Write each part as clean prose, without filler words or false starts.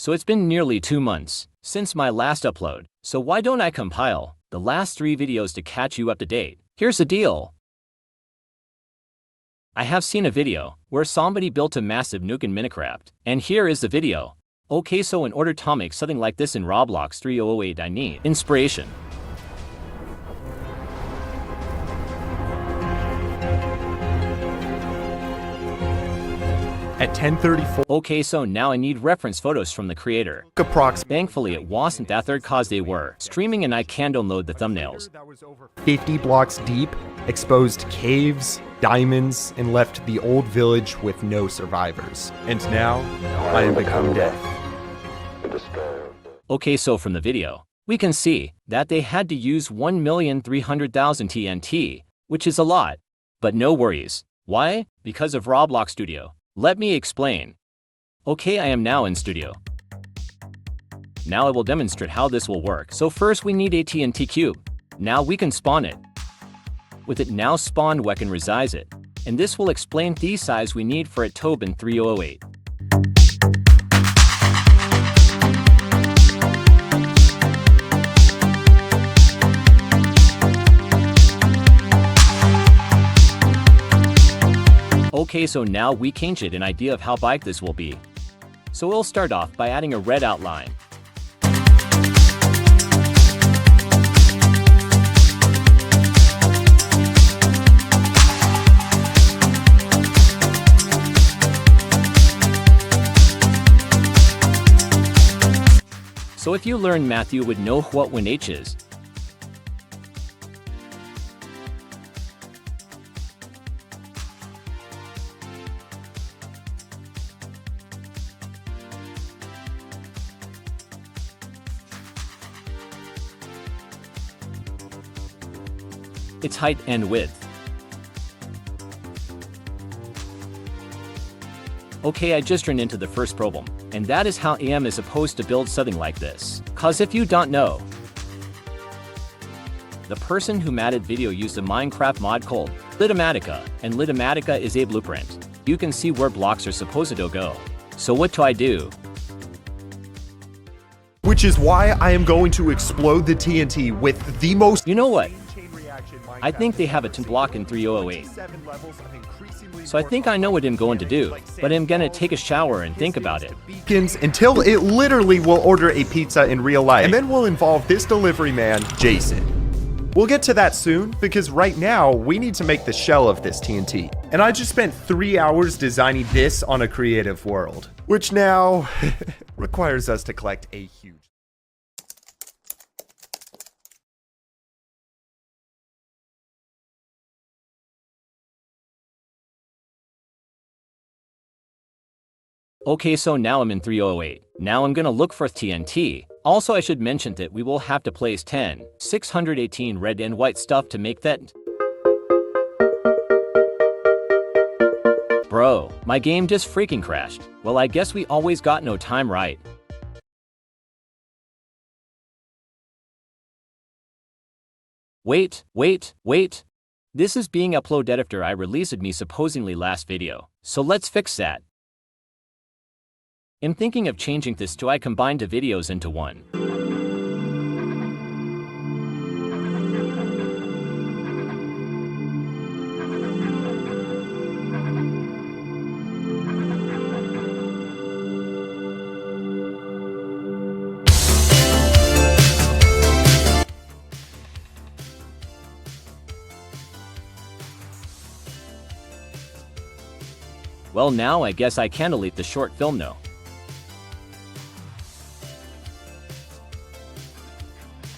So it's been nearly 2 months since my last upload, so why don't I compile the last 3 videos to catch you up to date? Here's the deal. I have seen a video where somebody built a massive nuke in Minecraft, and here is the video. Okay, so in order to make something like this in Roblox 3008, I need inspiration. At 10:34. Okay, so now I need reference photos from the creator. Thankfully it wasn't that third cause they were streaming and I can download the thumbnails. 50 blocks deep, exposed caves, diamonds, and left the old village with no survivors. And now, I am become death. Okay, so from the video, we can see that they had to use 1,300,000 TNT, which is a lot. But no worries. Why? Because of Roblox Studio. Let me explain. Okay, I am now in Studio. Now I will demonstrate how this will work. So first we need a TNT cube. Now we can spawn it. With it now spawned, we can resize it. And this will explain the size we need for it Tobin 3008. Okay, so now we can get an idea of how big this will be. So we'll start off by adding a red outline. So if you learn math, you would know what 1H is. Its height and width. Okay, I just ran into the first problem, and that is how AM is supposed to build something like this. Cause if you don't know, the person who made video used a Minecraft mod called Litomatica, and Litomatica is a blueprint. You can see where blocks are supposed to go. So what do I do? Which is why I am going to explode the TNT with the most— You know what? I think they have a 10 block in 3008. So I think I know what I'm going to do, but I'm gonna take a shower and think about it. Until it literally will order a pizza in real life. And then we'll involve this delivery man, Jason. We'll get to that soon, because right now, we need to make the shell of this TNT. And I just spent 3 hours designing this on a creative world, which now requires us to collect a huge— Okay, so now I'm in 3008. Now I'm gonna look for TNT. Also, I should mention that we will have to place 618 red and white stuff to make that. Bro, my game just freaking crashed. Well, I guess we always got no time, right? Wait. This is being uploaded after I released me supposedly last video. So let's fix that. I'm thinking of changing this to I combined the videos into one. Well, now I guess I can delete the short film now.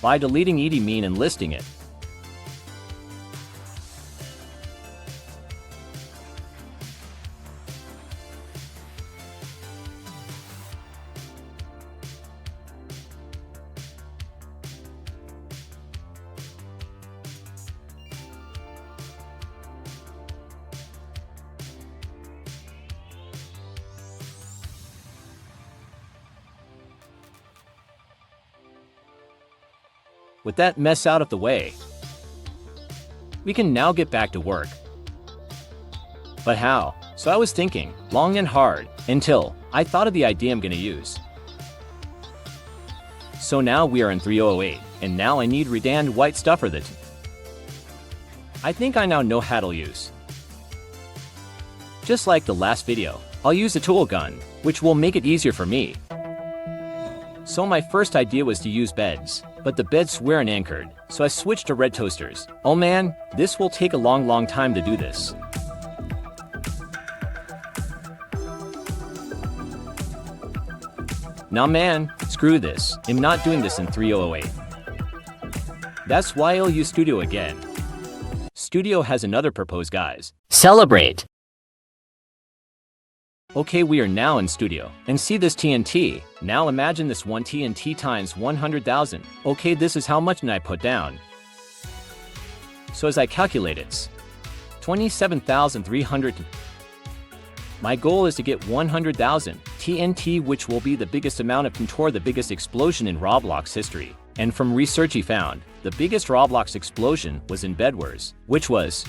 By deleting ED mean and listing it. With that mess out of the way, we can now get back to work. But how? So I was thinking long and hard until I thought of the idea I'm gonna use. So now we are in 3008, and now I need red and white stuffer that. I think I now know how to use. Just like the last video, I'll use a tool gun, which will make it easier for me. So my first idea was to use beds, but the beds weren't anchored, so I switched to red toasters. Oh man, this will take a long time to do this. Nah man, screw this, I'm not doing this in 3008. That's why I'll use Studio again. Studio has another purpose, guys. Celebrate! Okay, we are now in Studio, and see this TNT. Now imagine this one TNT times 100,000. Okay, this is how much I put down. So as I calculate it's 27,300. My goal is to get 100,000 TNT, which will be the biggest amount of contour, the biggest explosion in Roblox history. And from research he found, the biggest Roblox explosion was in Bedwars, which was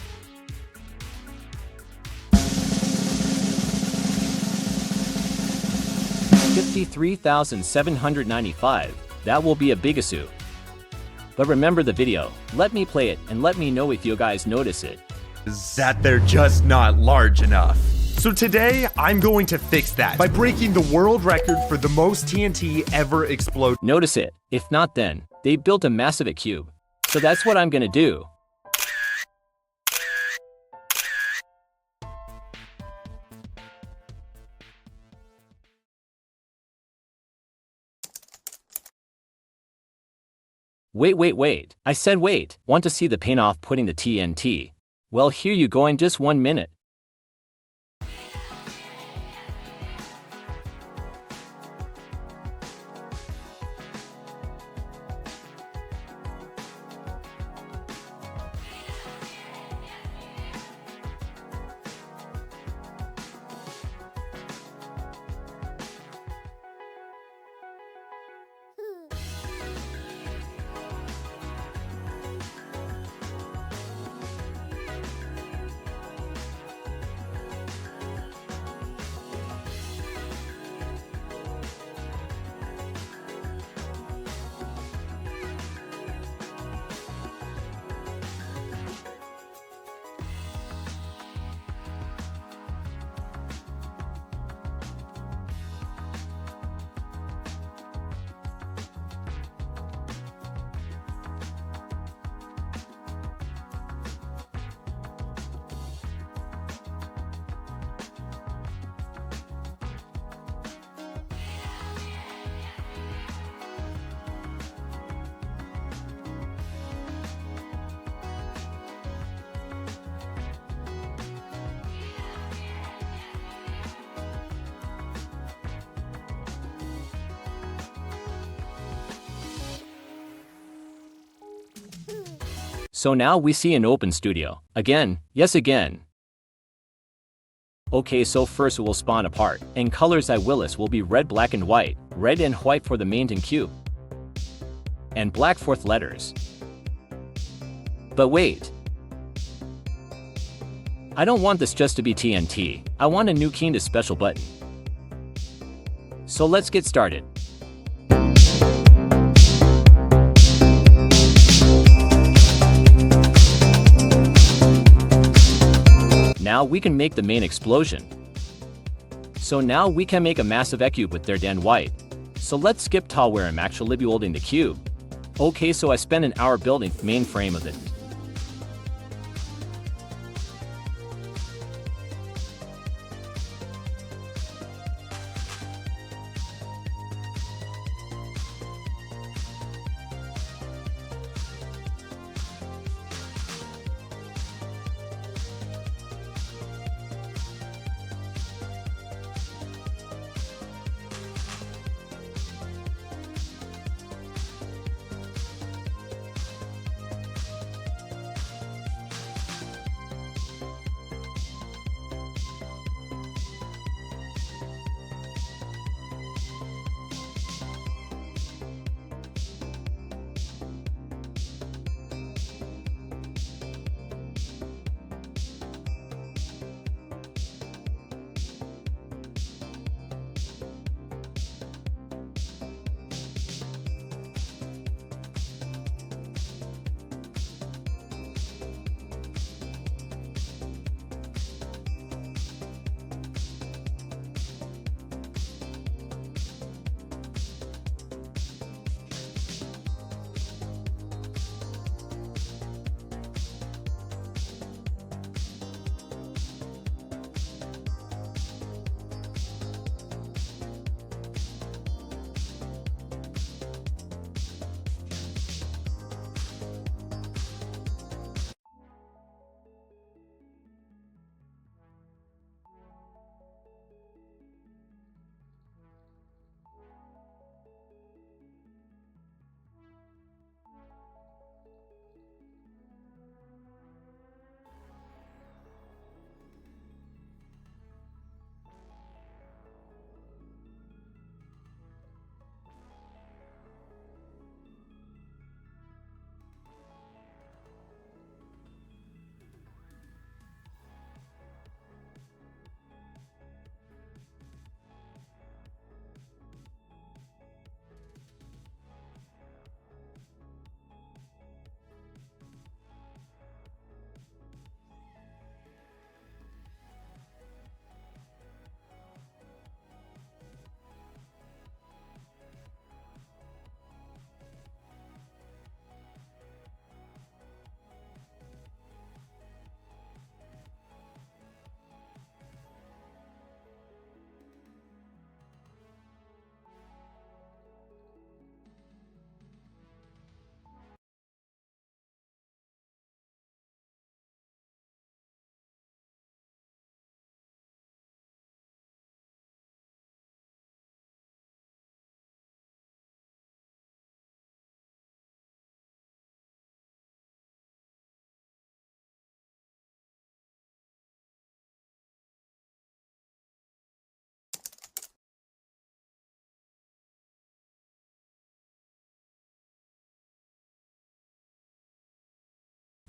53,795. That will be a bigasoo. But remember the video, let me play it and let me know if you guys notice it. That they're just not large enough. So today, I'm going to fix that by breaking the world record for the most TNT ever explode. Notice it. If not, then they built a massive cube. So that's what I'm gonna do. Wait. I said wait. Want to see the paint off putting the TNT? Well, here you go in just 1 minute. So now we see an open studio. Again, yes again. Okay, so first we'll spawn a part, and colors I will list will be red, black and white. Red and white for the main and cube. And black fourth letters. But wait. I don't want this just to be TNT. I want a new key to special button. So let's get started. Now we can make the main explosion. So now we can make a massive cube with red and white. So let's skip to where I'm actually building the cube. Okay, so I spent an hour building the main frame of it.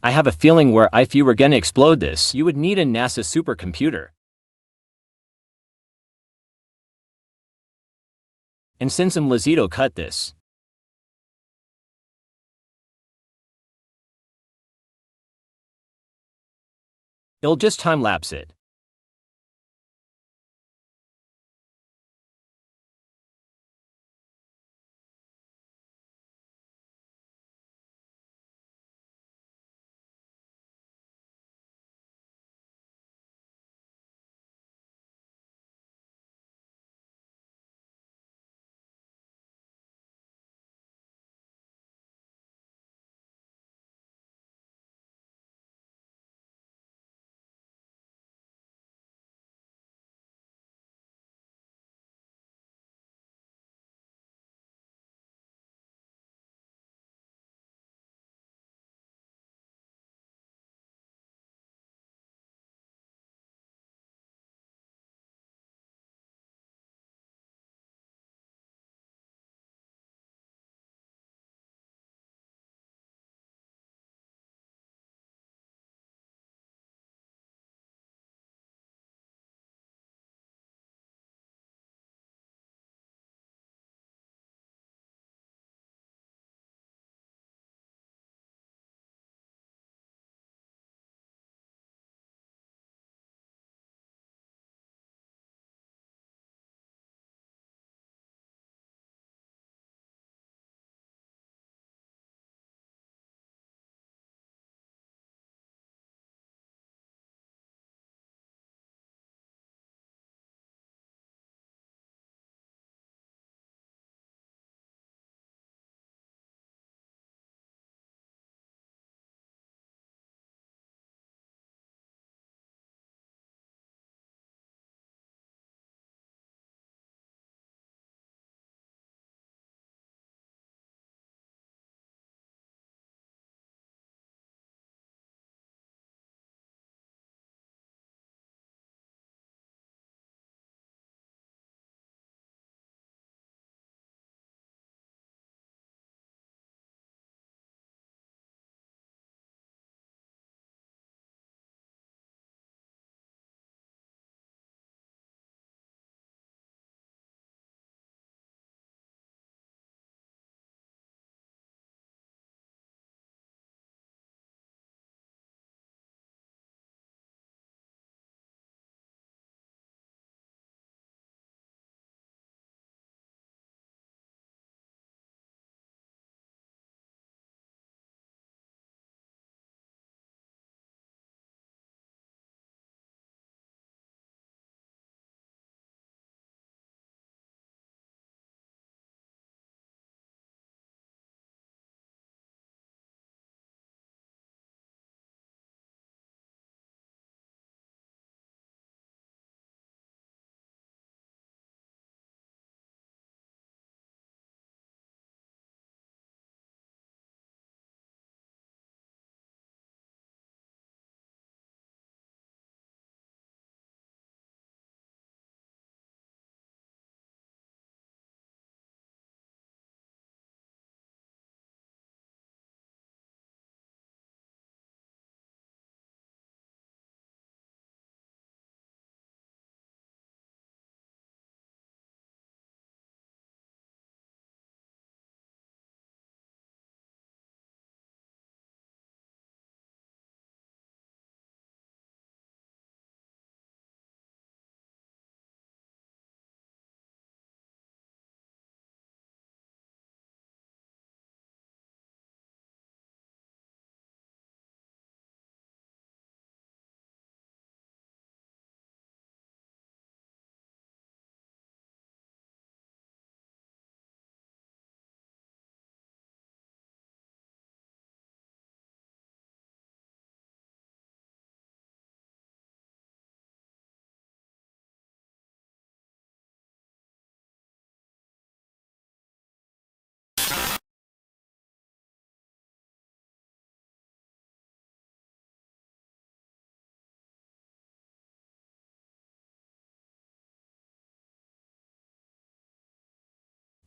I have a feeling where if you were gonna explode this, you would need a NASA supercomputer. And since Lazito cut this, it'll just time-lapse it.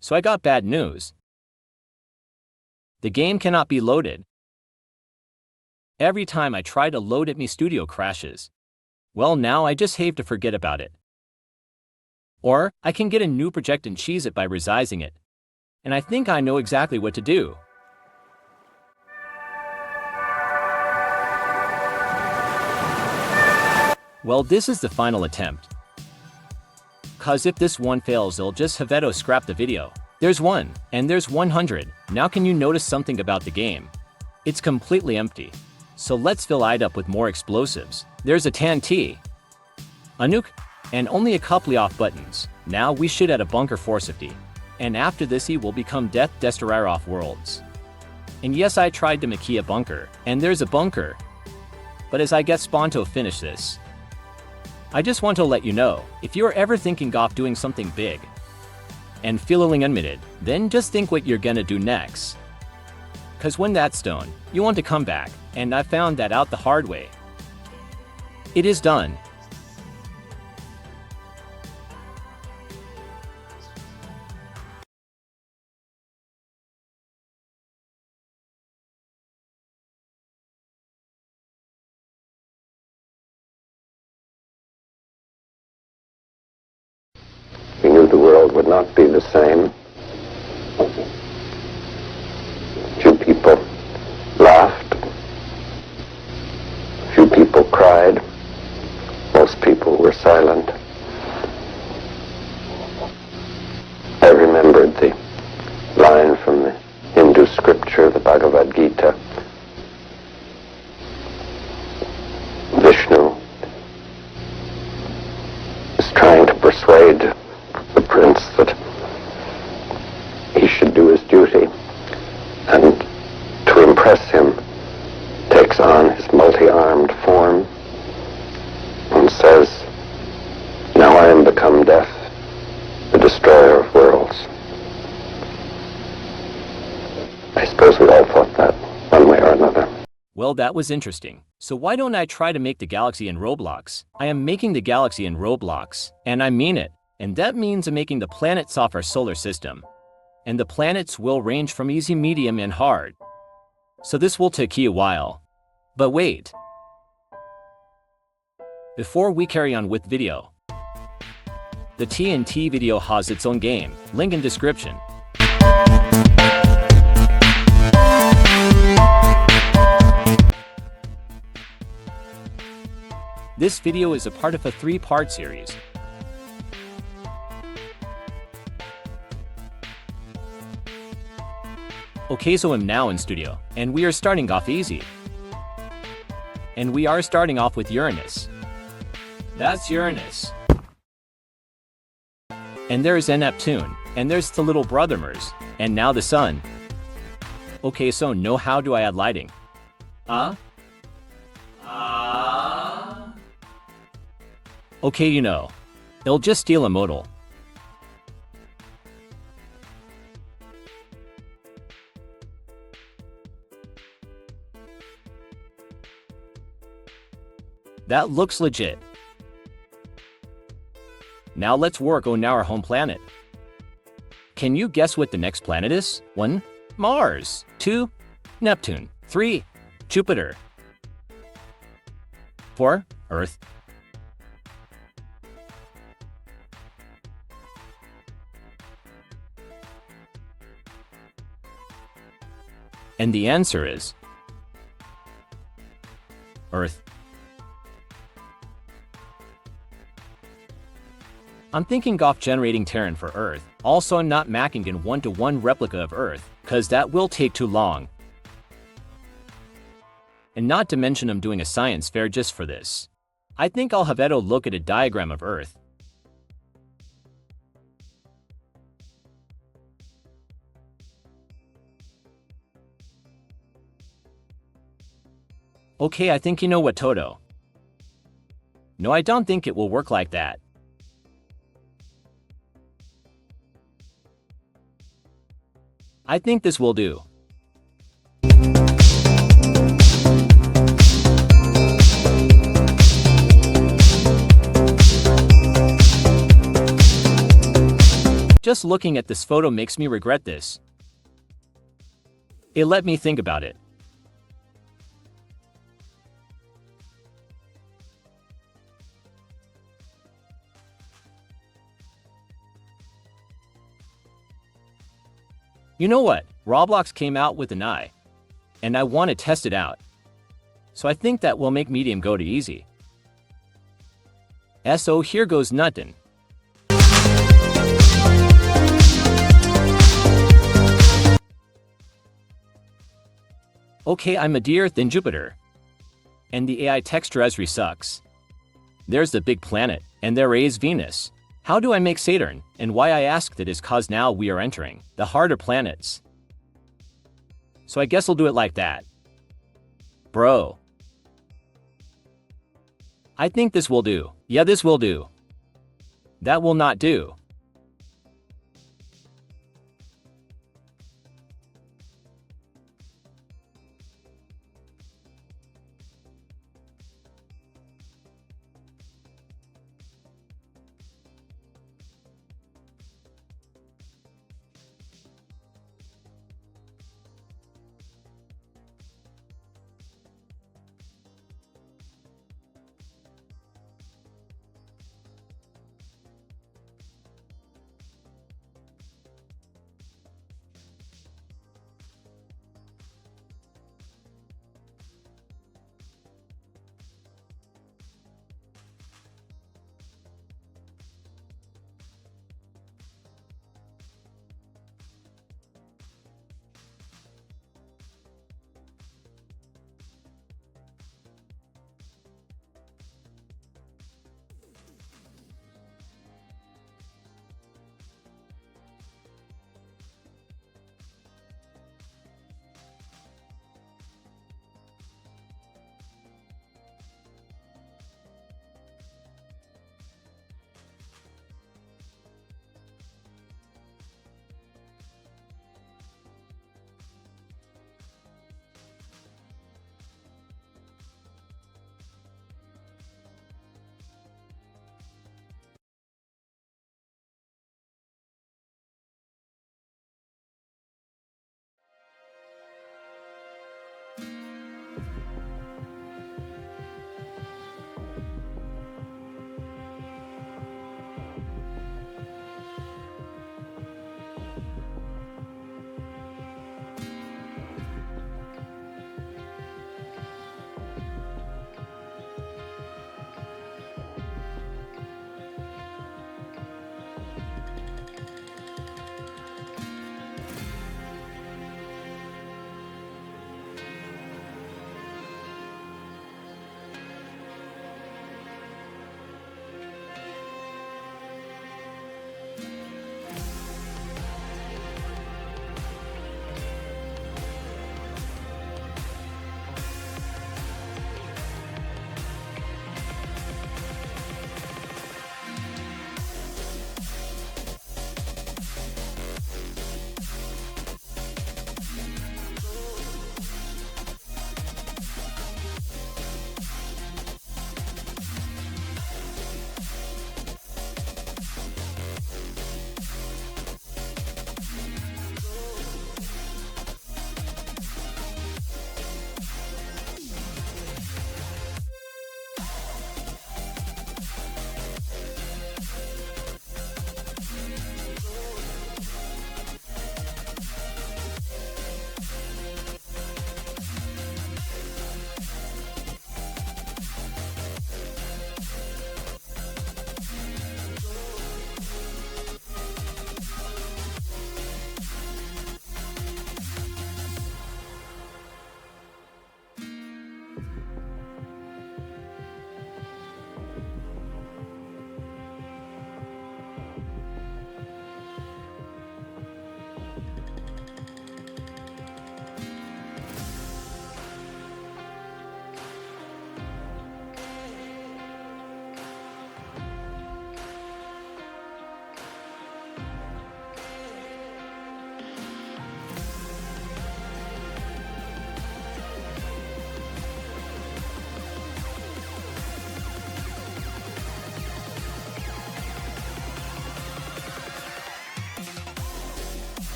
So I got bad news. The game cannot be loaded. Every time I try to load it, my studio crashes. Well, now I just have to forget about it. Or, I can get a new project and cheese it by resizing it. And I think I know exactly what to do. Well, this is the final attempt. Cause if this one fails, it'll just have to scrap the video. There's 1, and there's 100. Now can you notice something about the game? It's completely empty. So let's fill it up with more explosives. There's a TNT, a nuke, and only a couple off buttons. Now we should add a bunker for safety. And after this he will become Death Destroyer off worlds. And yes, I tried to make a bunker, and there's a bunker. But as I get spawned to finish this, I just want to let you know, if you're ever thinking of doing something big and feeling unlimited, then just think what you're gonna do next. Cause when that's done, you want to come back, and I found that out the hard way. It is done. We knew the world would not be the same. Few people laughed. Few people cried. Most people were silent. I remembered the line from the Hindu scripture, the Bhagavad Gita. Vishnu is trying to persuade the prince that he should do his duty, and to impress him takes on his multi-armed form and says, "Now I am become death, the destroyer of worlds." I suppose we all thought that one way or another. Well, that was interesting. So why don't I try to make the galaxy in Roblox? I am making the galaxy in Roblox, and I mean it. And that means I'm making the planets off our solar system. And the planets will range from easy, medium, and hard. So this will take a while. But wait. Before we carry on with video, the TNT video has its own game, link in description. This video is a part of a 3-part series. Okay, so I'm now in studio, and we are starting off easy. And we are starting off with Uranus. That's Uranus. And there's Neptune, and there's the little brother Mars, and now the sun. Okay, so now how do I add lighting? Okay, you know, it'll just steal a modal. That looks legit. Now let's work on our home planet. Can you guess what the next planet is? 1. Mars. 2. Neptune. 3. Jupiter. 4. Earth. And the answer is Earth. I'm thinking of generating Terran for Earth, also not making an 1-to-1 replica of Earth, cause that will take too long. And not to mention I'm doing a science fair just for this. I think I'll have Edo look at a diagram of Earth. Okay, I think you know what, Toto. No, I don't think it will work like that. I think this will do. Just looking at this photo makes me regret this. It let me think about it. You know what? Roblox came out with an eye, and I want to test it out. So I think that will make medium go to easy. So here goes nothing. Okay, I'm a deer, then Jupiter. And the AI texture Esri sucks. There's the big planet, and there is Venus. How do I make Saturn? And why I asked it is cause now we are entering the harder planets. So I guess I'll do it like that. Bro. I think this will do. Yeah, this will do. That will not do.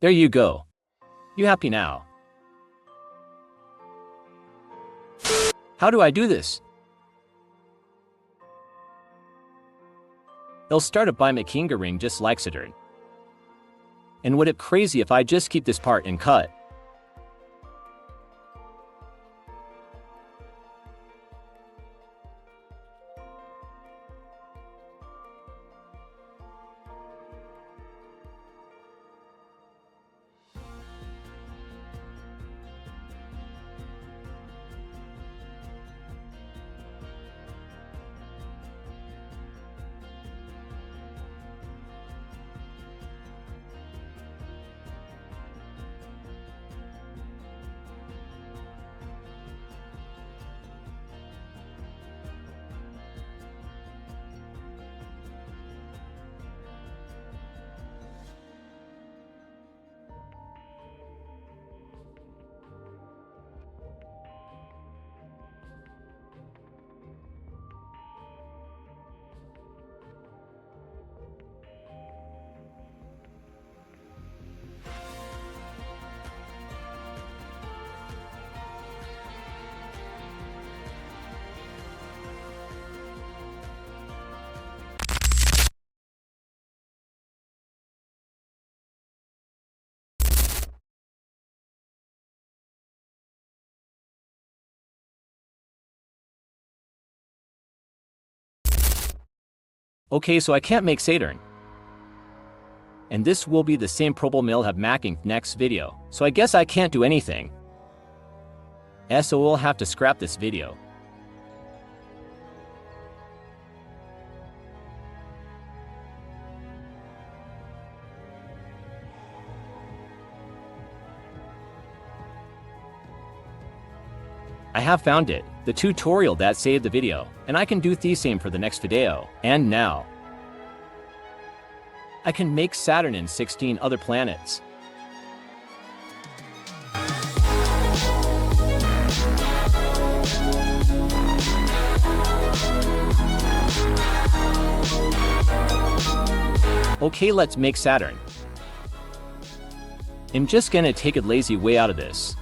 There you go. You happy now? How do I do this? They'll start up by making a ring just like Saturn. And would it crazy if I just keep this part and cut? Okay, so I can't make Saturn. And this will be the same problem I'll have making next video, so I guess I can't do anything. So we'll have to scrap this video. I have found it, the tutorial that saved the video, and I can do the same for the next video. And now, I can make Saturn and 16 other planets. Okay, let's make Saturn. I'm just gonna take a lazy way out of this.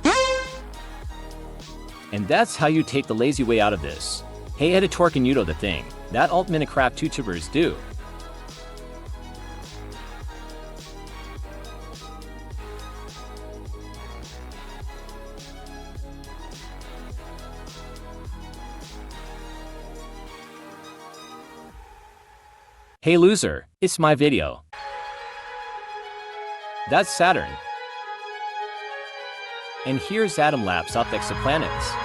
And that's how you take the lazy way out of this. Hey editor, can you know the thing that alt Minecraft YouTubers do? Hey loser, it's my video. That's Saturn. And here's Atom Labs of exoplanets.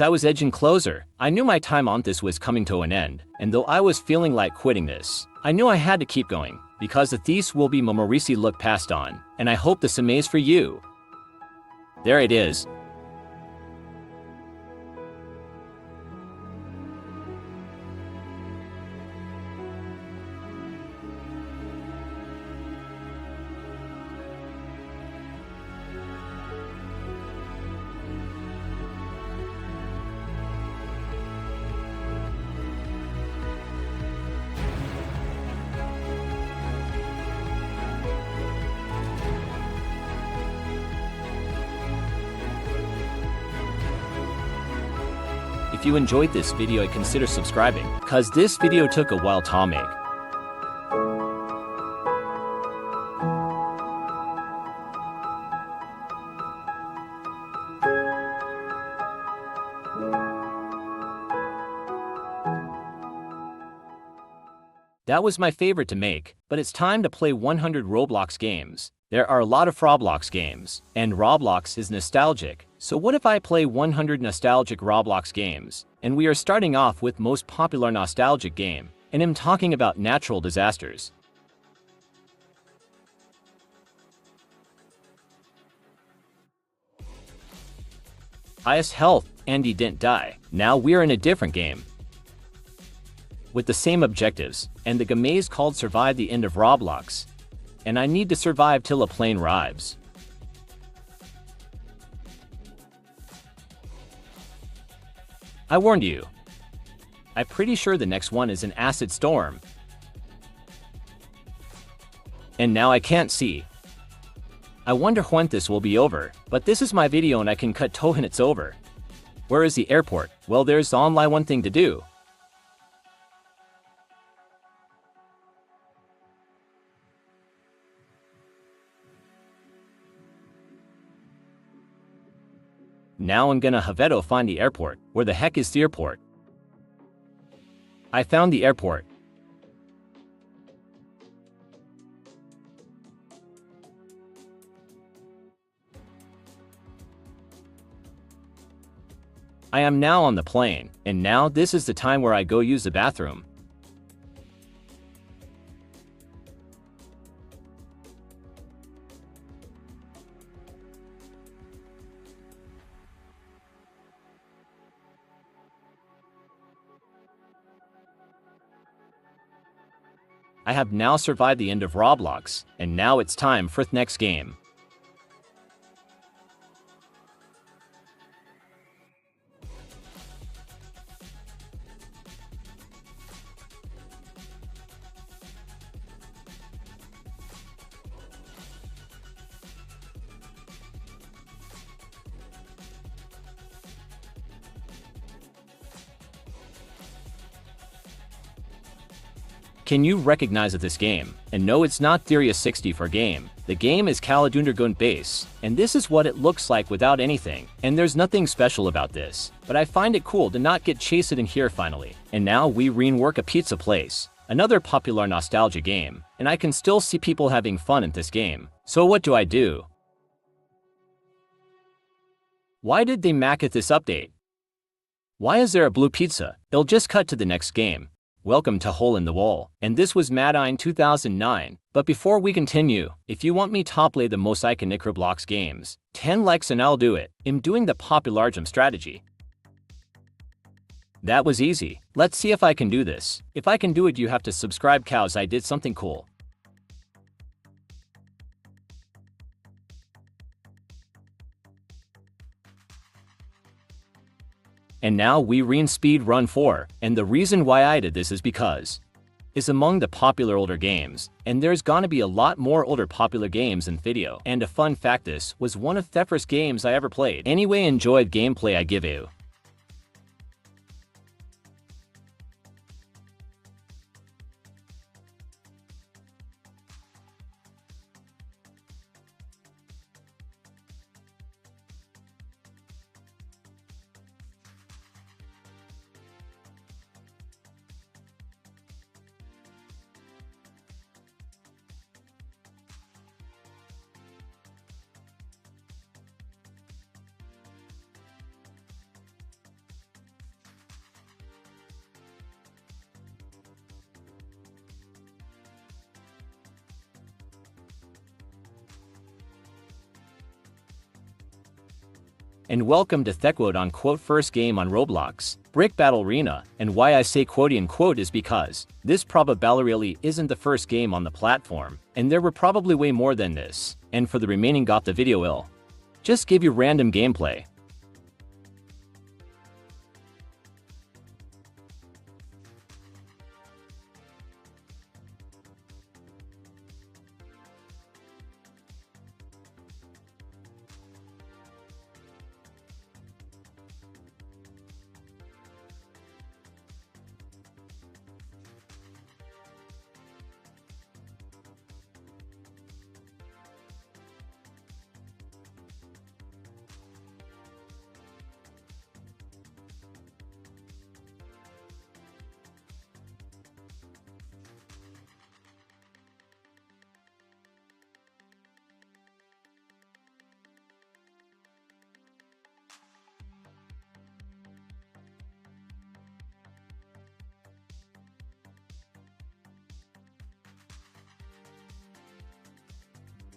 As I was edging closer, I knew my time on this was coming to an end, and though I was feeling like quitting this, I knew I had to keep going, because the thieves will be Momorisi look passed on, and I hope this amaze for you. There it is. If you enjoyed this video, consider subscribing, cause this video took a while to make. That was my favorite to make, but it's time to play 100 Roblox games. There are a lot of Roblox games, and Roblox is nostalgic. So what if I play 100 nostalgic Roblox games? And we are starting off with most popular nostalgic game, and I'm talking about natural disasters. Highest health, Andy didn't die. Now we're in a different game, with the same objectives, and the game is called Survive the End of Roblox. And I need to survive till a plane arrives. I warned you. I'm pretty sure the next one is an acid storm. And now I can't see. I wonder when this will be over, but this is my video and I can cut to when it's over. Where is the airport? Well, there's only one thing to do. Now I'm gonna have to find the airport. Where the heck is the airport? I found the airport. I am now on the plane, and now this is the time where I go use the bathroom. I have now survived the end of Roblox, and now it's time for the next game. Can you recognize this game? And no, it's not Theria 64 game. The game is Caledundergun base, and this is what it looks like without anything. And there's nothing special about this, but I find it cool to not get chased in here finally. And now we rework a pizza place, another popular nostalgia game, and I can still see people having fun in this game. So what do I do? Why did they make it this update? Why is there a blue pizza? It'll just cut to the next game. Welcome to Hole in the Wall, and this was Madine 2009. But before we continue, if you want me to play the most iconic Roblox games, 10 likes and I'll do it. I'm doing the popular gem strategy. That was easy. Let's see if I can do this. If I can do it, you have to subscribe, cows. I did something cool. And now we read Speed Run 4, and the reason why I did this is because it's among the popular older games, and there's gonna be a lot more older popular games in video. And a fun fact, this was one of the first games I ever played. Anyway, enjoyed gameplay I give you. and welcome to TheQuote on quote first game on Roblox, Brick Battle Arena, and why I say quote quote is because this probably isn't the first game on the platform, and there were probably way more than this, and for the remaining got the video ill. Just give you random gameplay.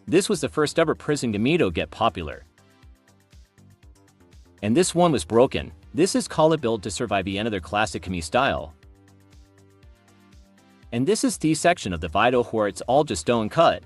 This was the first ever prison Gamido get popular. And this one was broken. This is Call It Build to survive the another classic Kami style. And this is the section of the video where it's all just stone cut.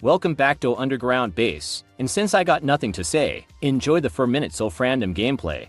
Welcome back to Underground Base, and since I got nothing to say, enjoy the 4 minutes of random gameplay.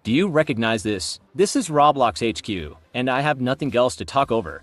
Do you recognize this? This is Roblox HQ, and I have nothing else to talk over.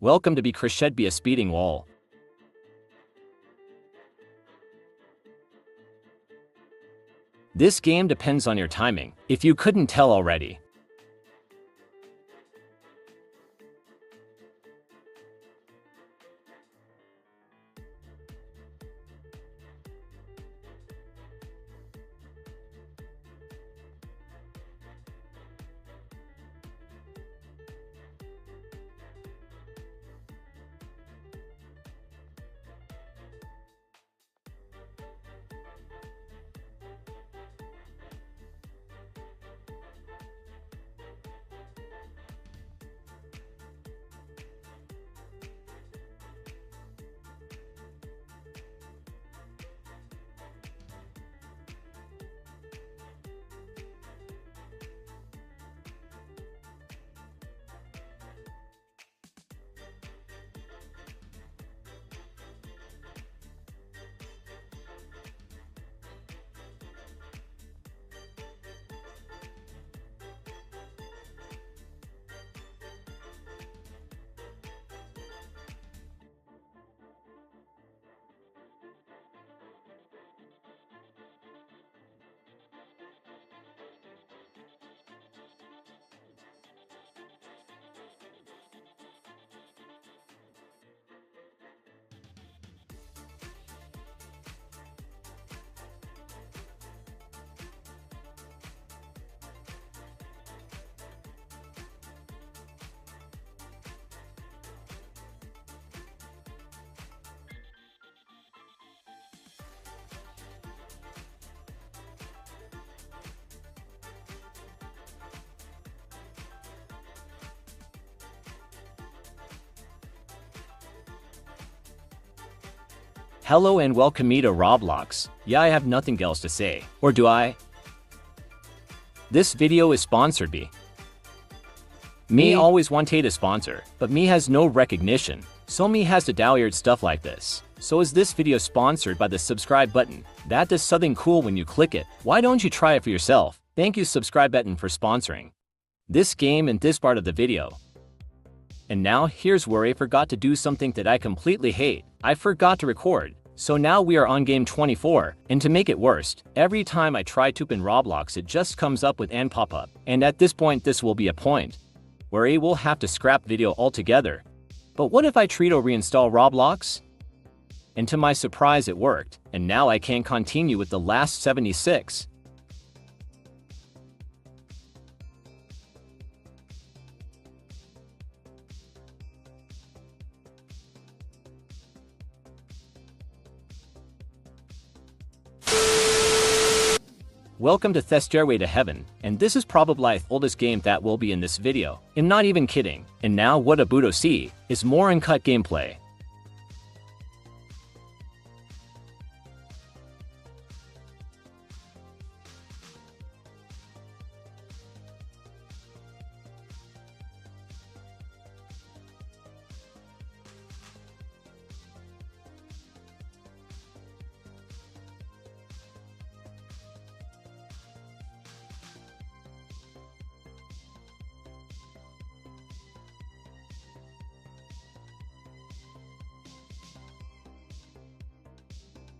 Welcome to be Krished be a speeding wall. This game depends on your timing, if you couldn't tell already. Hello and welcome me to Roblox. Yeah, I have nothing else to say. Or do I? This video is sponsored by me. Always wanted a sponsor, but me has no recognition, so me has to download stuff like this. So is this video sponsored by the subscribe button? That does something cool when you click it. Why don't you try it for yourself? Thank you subscribe button for sponsoring this game and this part of the video. And now here's where I forgot to do something that I completely hate. I forgot to record. So now we are on game 24, and to make it worse, every time I try to open Roblox it just comes up with an pop-up. And at this point this will be a point where I will have to scrap video altogether. But what if I try to reinstall Roblox? And to my surprise it worked, and now I can continue with the last 76. Welcome to the Stairway to Heaven, and this is probably the oldest game that will be in this video. I'm not even kidding. And now what about to see is more uncut gameplay.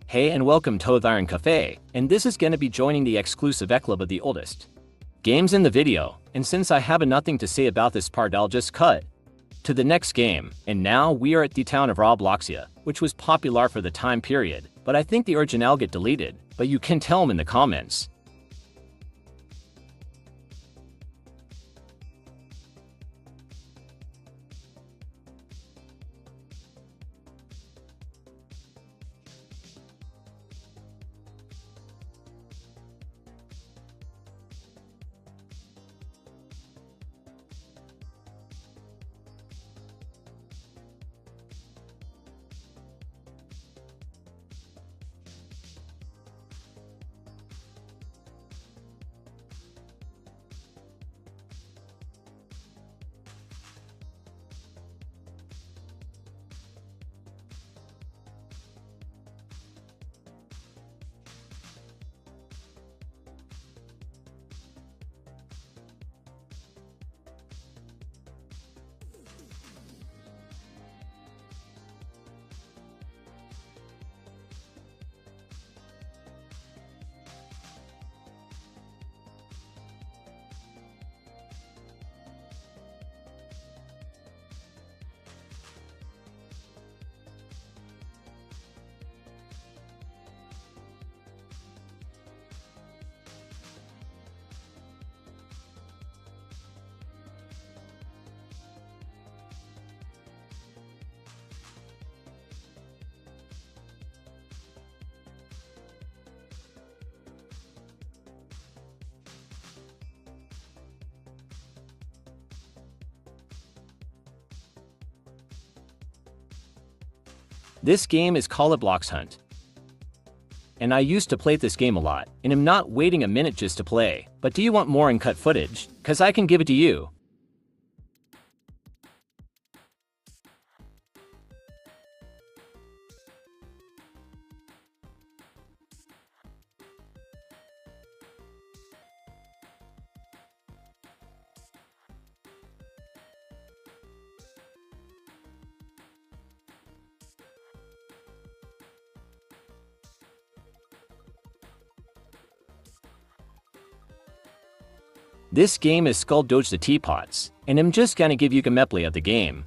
Hey and welcome to the Iron Cafe, and this is gonna be joining the exclusive club of the oldest games in the video, and since I have nothing to say about this part I'll just cut to the next game. And now we are at the town of Robloxia, which was popular for the time period, but I think the original get deleted, but you can tell them in the comments. This game is called Roblox Hunt. And I used to play this game a lot, and I'm not waiting a minute just to play. But do you want more uncut footage? Cause I can give it to you. This game is Skull Dodge the Teapots, and I'm just gonna give you gameplay of the game.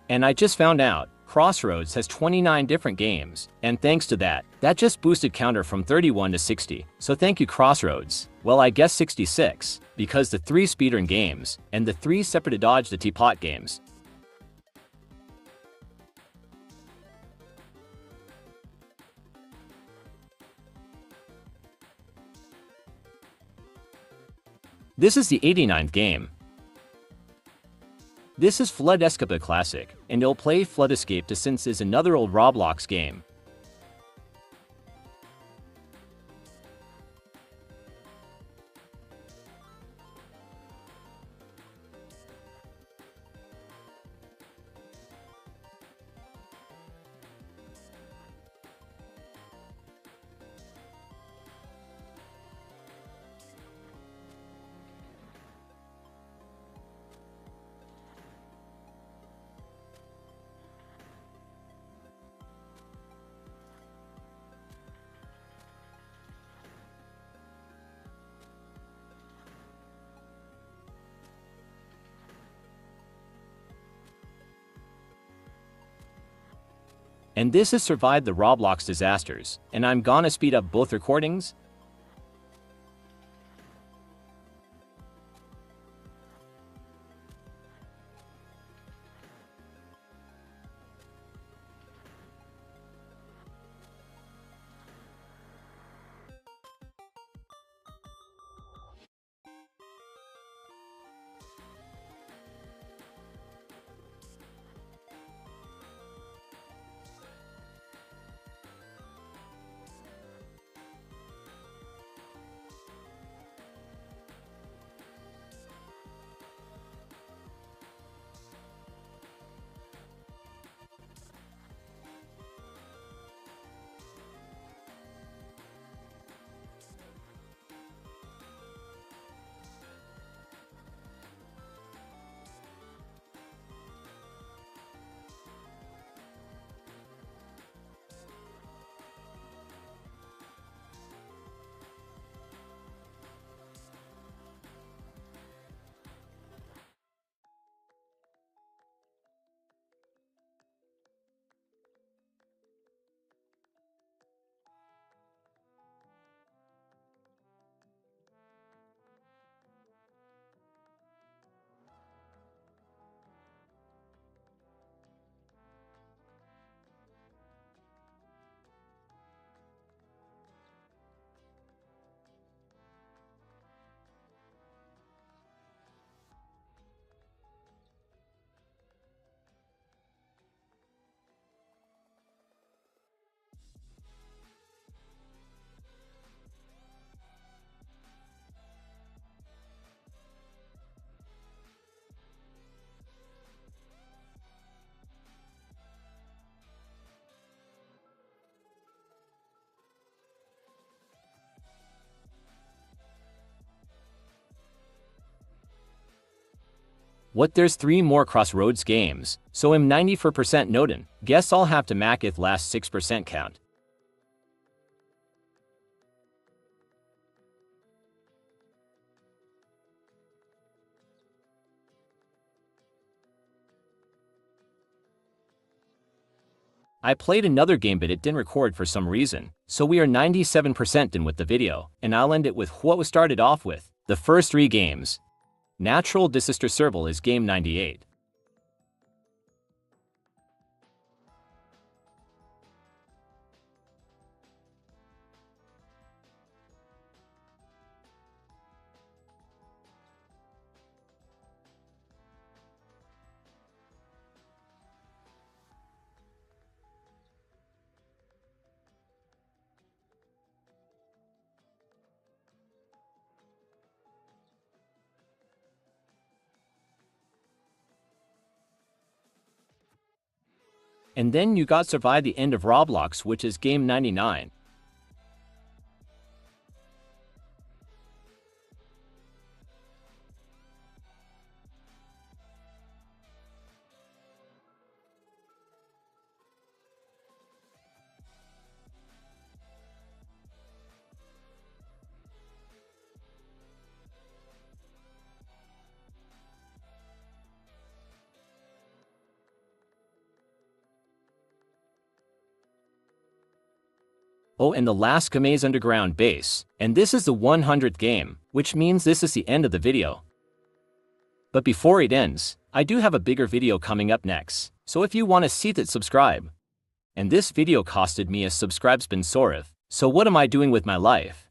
And I just found out, Crossroads has 29 different games, and thanks to that, that just boosted counter from 31 to 60, so thank you Crossroads. Well, I guess 66, because the 3 speedrun games, and the 3 separate Dodge the Teapot games. This is the 89th game. This is Flood Escape Classic, and you'll play Flood Escape to since is another old Roblox game. And this has survived the Roblox disasters, and I'm gonna speed up both recordings. What there's 3 more Crossroads games, so I'm 94% notin'. Guess I'll have to mac if last 6% count. I played another game but it didn't record for some reason, so we are 97% done with the video, and I'll end it with what was started off with. The first 3 games. Natural Disaster Survival is game 98. And then you got Survive the End of Roblox, which is game 99. Oh, and the last game is Underground Base, and this is the 100th game, which means this is the end of the video. But before it ends, I do have a bigger video coming up next, so if you want to see that, subscribe. And this video costed me a subscribes bin Sorif, so what am I doing with my life?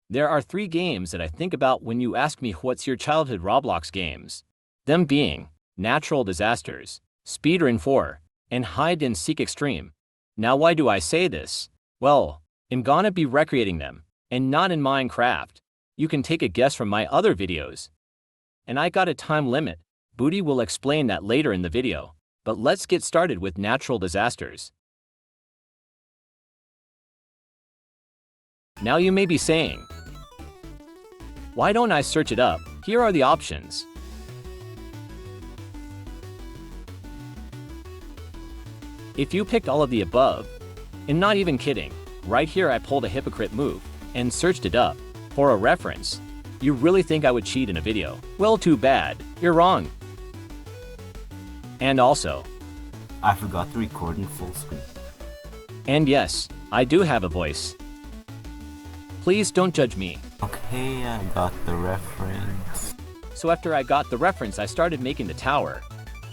There are 3 games that I think about when you ask me what's your childhood Roblox games. Them being Natural Disasters, Speedrun 4, and Hide and Seek Extreme. Now why do I say this? Well, I'm gonna be recreating them, and not in Minecraft. You can take a guess from my other videos. And I got a time limit. Booty will explain that later in the video. But let's get started with Natural Disasters. Now you may be saying, why don't I search it up? Here are the options. If you picked all of the above, and not even kidding, right here I pulled a hypocrite move and searched it up for a reference. You really think I would cheat in a video? Well, too bad, you're wrong. And also, I forgot to record in full screen. And yes, I do have a voice. Please don't judge me. Okay, I got the reference. So after I got the reference, I started making the tower.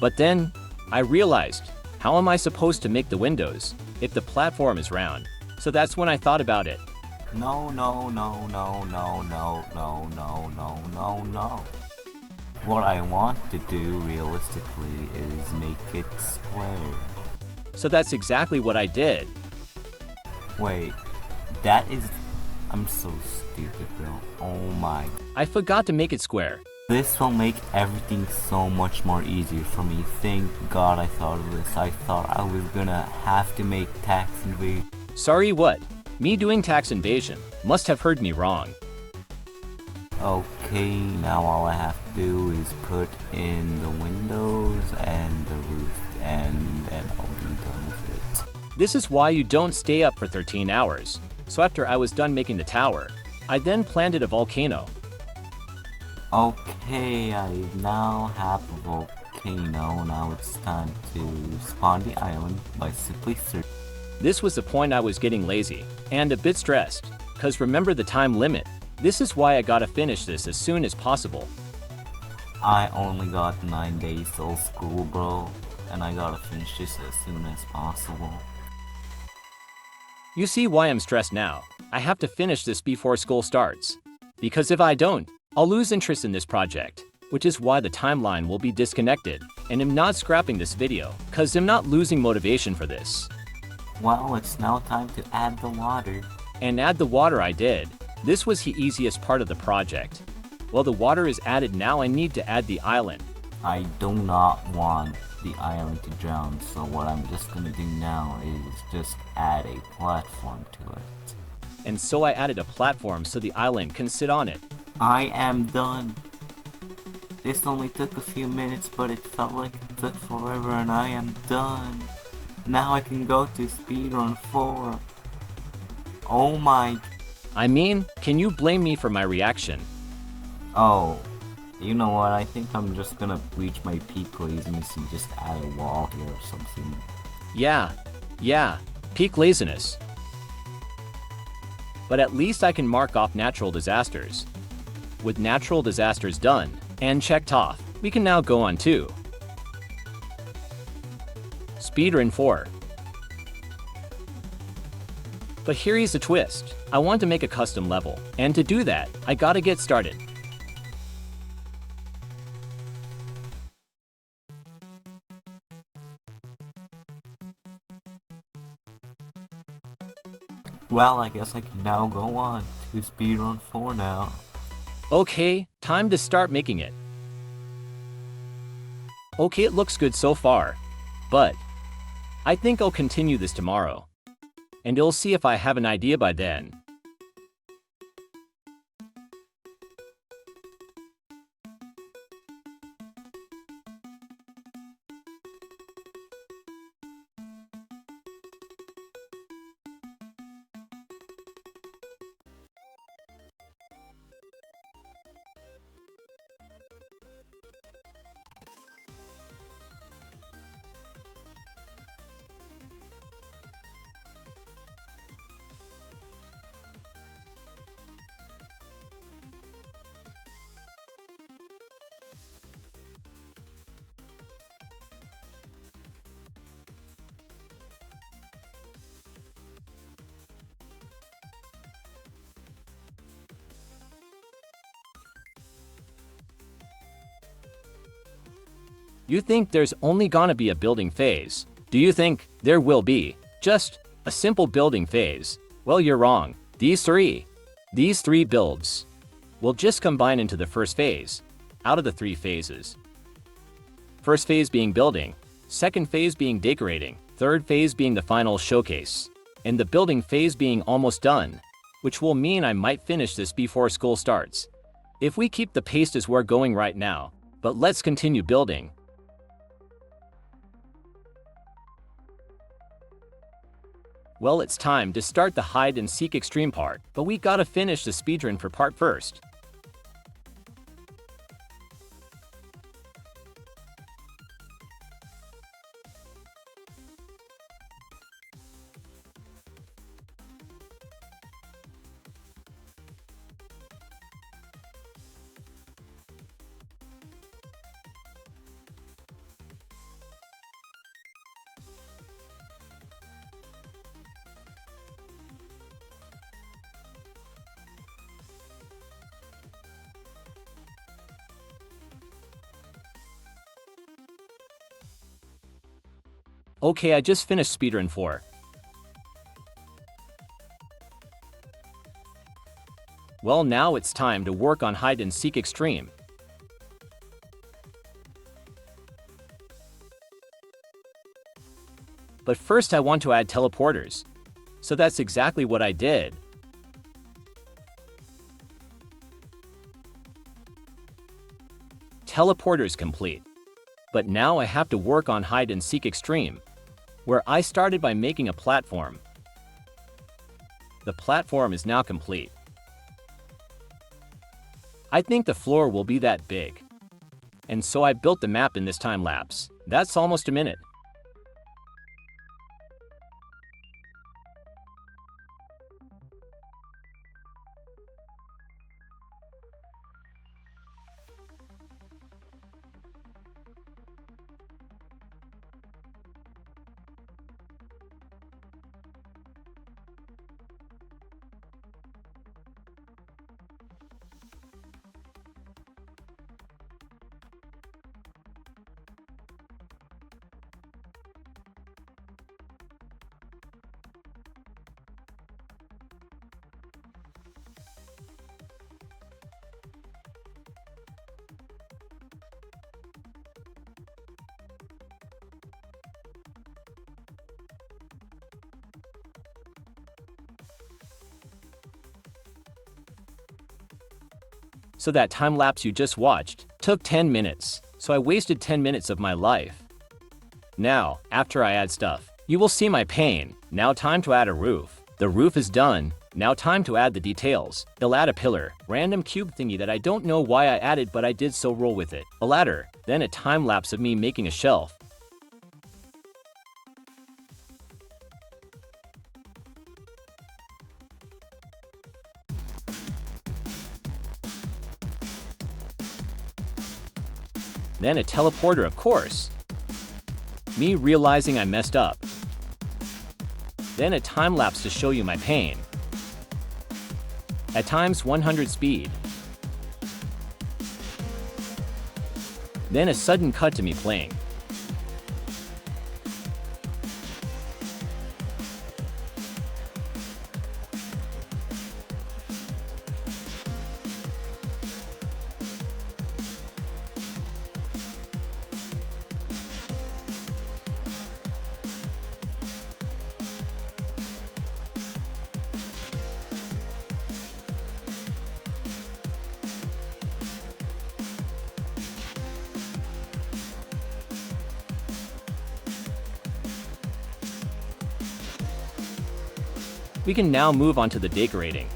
But then, I realized, how am I supposed to make the windows if the platform is round? So that's when I thought about it. No. What I want to do realistically is make it square. So that's exactly what I did. Wait, that is... I'm so stupid, bro. Oh my... I forgot to make it square. This will make everything so much more easier for me. Thank God I thought of this. I thought I was gonna have to make tax invasion. Sorry, what? Me doing tax invasion must have heard me wrong. Okay, now all I have to do is put in the windows and the roof, and then I'll be done with it. This is why you don't stay up for 13 hours. So after I was done making the tower, I then planted a volcano. Okay, I now have a volcano. Now it's time to spawn the island by simply searching. This was the point I was getting lazy and a bit stressed, cause remember the time limit. This is why I gotta finish this as soon as possible. I only got 9 days till school, bro, and I gotta finish this as soon as possible. You see why I'm stressed now. I have to finish this before school starts. Because if I don't, I'll lose interest in this project, which is why the timeline will be disconnected, and I'm not scrapping this video, cause I'm not losing motivation for this. Well, it's now time to add the water. And add the water I did. This was the easiest part of the project. Well, the water is added, now I need to add the island. I do not want the island to drown, so what I'm just gonna do now is just add a platform to it. And so I added a platform so the island can sit on it. I am done. This only took a few minutes, but it felt like it took forever, and I am done. Now I can go to speedrun 4. Oh my... I mean, can you blame me for my reaction? Oh, You know what, I think I'm just gonna reach my peak laziness and just add a wall here or something. Yeah, peak laziness. But at least I can mark off natural disasters. With natural disasters done and checked off, we can now go on to Speedrun 4. But here's the twist. I want to make a custom level, and to do that, I gotta get started. Well, I guess I can now go on to Speedrun 4 now. Okay, time to start making it. Okay, it looks good so far, but I think I'll continue this tomorrow, and you'll see if I have an idea by then. You think there's only gonna be a building phase? Do you think there will be just a simple building phase? Well, you're wrong. These three builds will just combine into the first phase out of the 3 phases. First phase being building, second phase being decorating, third phase being the final showcase, and the building phase being almost done, which will mean I might finish this before school starts. If we keep the pace as we're going right now, but let's continue building. Well, it's time to start the hide and seek extreme part, but we gotta finish the speedrun for part first. Okay, I just finished speedrun 4. Well, now it's time to work on hide and seek extreme. But first I want to add teleporters. So that's exactly what I did. Teleporters complete. But now I have to work on hide and seek extreme, where I started by making a platform. The platform is now complete. I think the floor will be that big. And so I built the map in this time lapse. That's almost a minute. So that time lapse you just watched took 10 minutes, so I wasted 10 minutes of my life. Now, after I add stuff, you will see my pain. Now time to add a roof. The roof is done, Now time to add the details. I'll add a pillar, random cube thingy that I don't know why I added but I did, so roll with it. A ladder, then a time lapse of me making a shelf. Then a teleporter, of course. Me realizing I messed up. Then a time lapse to show you my pain. At times 100 speed. Then a sudden cut to me playing. We can now move on to the decorating.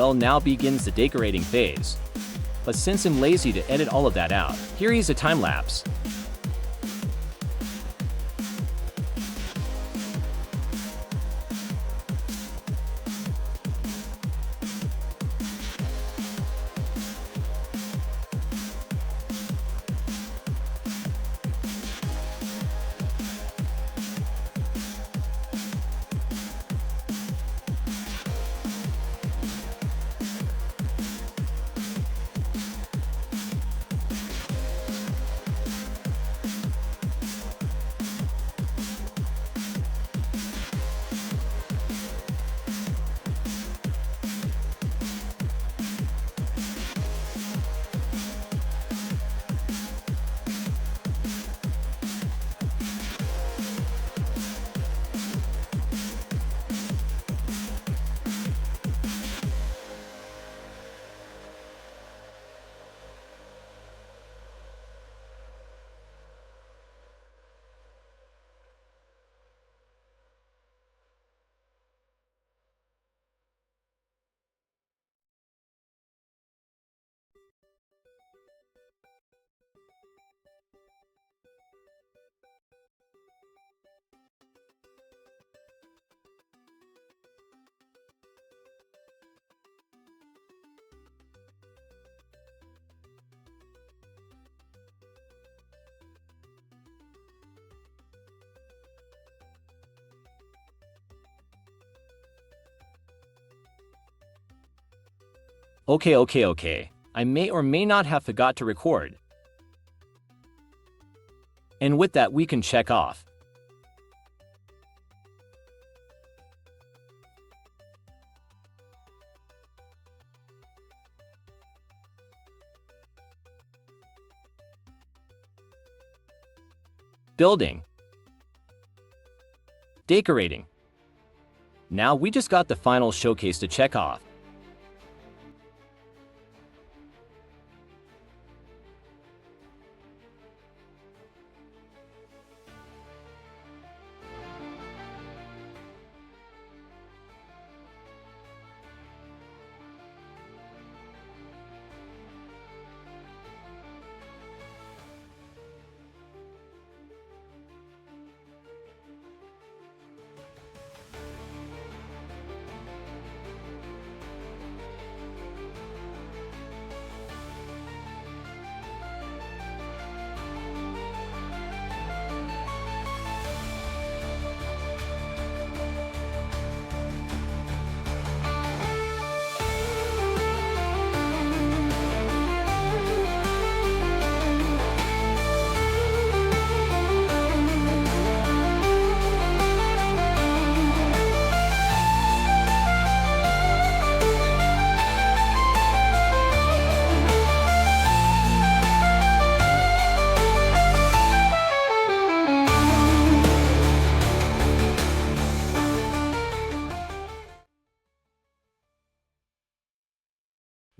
Well, now begins the decorating phase. But since I'm lazy to edit all of that out, here is a time lapse. Okay. I may or may not have forgot to record. And with that, we can check off. Building. Decorating. Now we just got the final showcase to check off.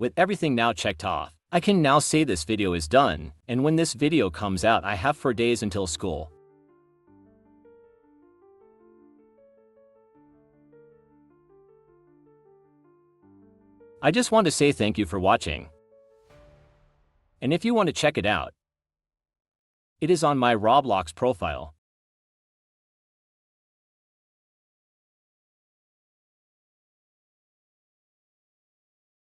With everything now checked off, I can now say this video is done, and when this video comes out I have 4 days until school. I just want to say thank you for watching. And if you want to check it out, it is on my Roblox profile.